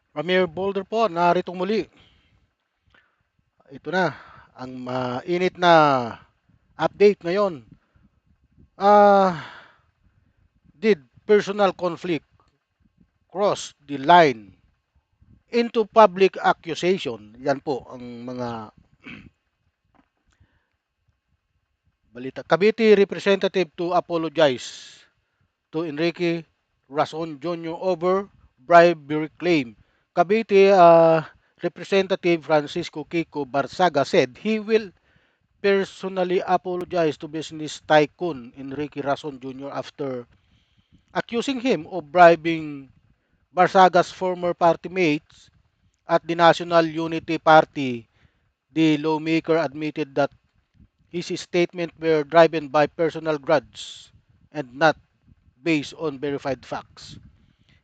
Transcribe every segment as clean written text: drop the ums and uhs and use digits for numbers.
Ramir Boulder po, narito muli. Ito na, ang mainit na update ngayon. Ah, did personal conflict cross the line into public accusation? Yan po ang mga balita. Cavite representative to apologize to Enrique Rason Jr. over bribery claim. Cavite Representative Francisco Kiko Barsaga said he will personally apologize to business tycoon Enrique Rason Jr. after accusing him of bribing Barsaga's former party mates at the National Unity Party. The lawmaker admitted that his statements were driven by personal grudge and not based on verified facts.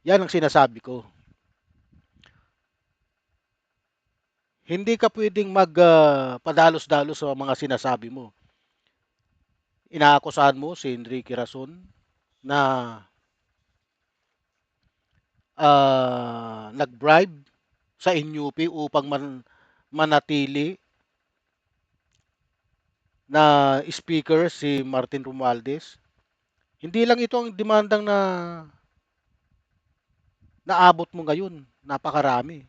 Yan ang sinasabi ko. Hindi ka pwedeng magpadalos-dalos sa mga sinasabi mo. Inaakusahan mo si Enrique Rason na nag-bribe sa NUP upang manatili na speaker si Martin Romualdez. Hindi lang ito ang demandang na naabot mo ngayon. Napakarami.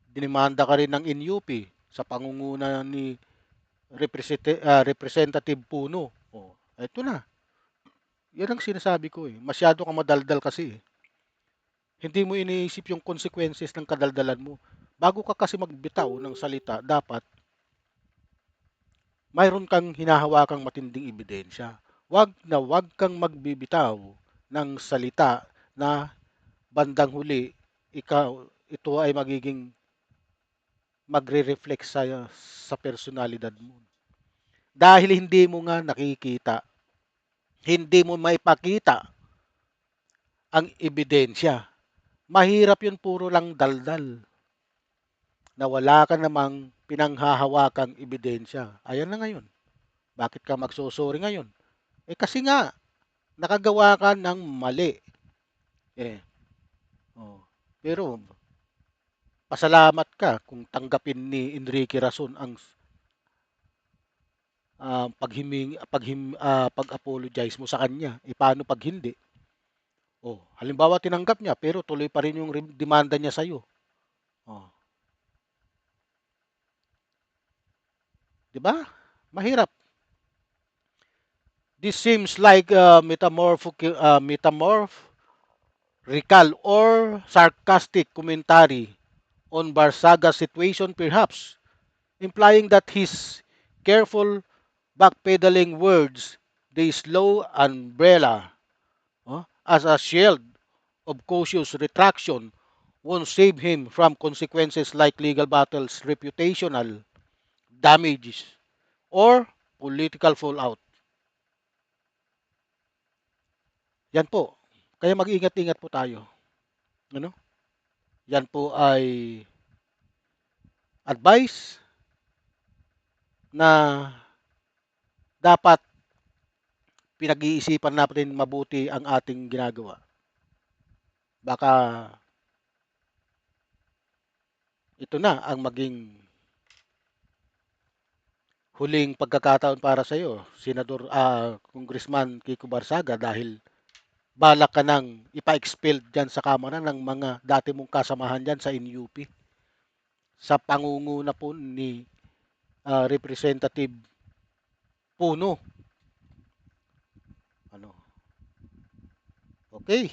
Dinimanda ka rin ng NUP sa pangunguna ni Representative Puno. Oh, eto na. Yan ang sinasabi ko eh. Masyado kang madaldal kasi eh. Hindi mo iniisip yung consequences ng kadaldalan mo. Bago ka kasi magbitaw ng salita, dapat mayroon kang hinahawakang matinding ebidensya. Wag kang magbibitaw ng salita na bandang huli ito ay magiging magre-reflect sa personalidad mo. Dahil hindi mo nga nakikita, hindi mo maipakita ang ebidensya. Mahirap yun, puro lang daldal na wala ka namang pinanghahawakang ebidensya. Ayan na ngayon. Bakit ka magsusuri ngayon? Eh kasi nga, nakagawa ka ng mali. Eh, oh. Pero pasalamat ka kung tanggapin ni Enrique Rason ang pag-apologize mo sa kanya. E paano pag hindi? Oh, halimbawa tinanggap niya pero tuloy pa rin yung demanda niya sa iyo. Oh, 'di ba? Mahirap. This seems like metamorphical or sarcastic commentary on Barsaga's situation perhaps, implying that his careful backpedaling words the slow umbrella as a shield of cautious retraction won't save him from consequences like legal battles, reputational damages, or political fallout. Yan po. Kaya mag-ingat-ingat po tayo. Ano? Yan po ay advice na dapat pinag-iisipan natin mabuti ang ating ginagawa. Baka ito na ang maging huling pagkakataon para sa iyo, Senador Congressman Kiko Barsaga, dahil balak ka nang ipa-expel dyan sa Kamara ng mga dati mong kasamahan dyan sa NUP sa pangunguna po ni Representative Puno. Ano? Okay.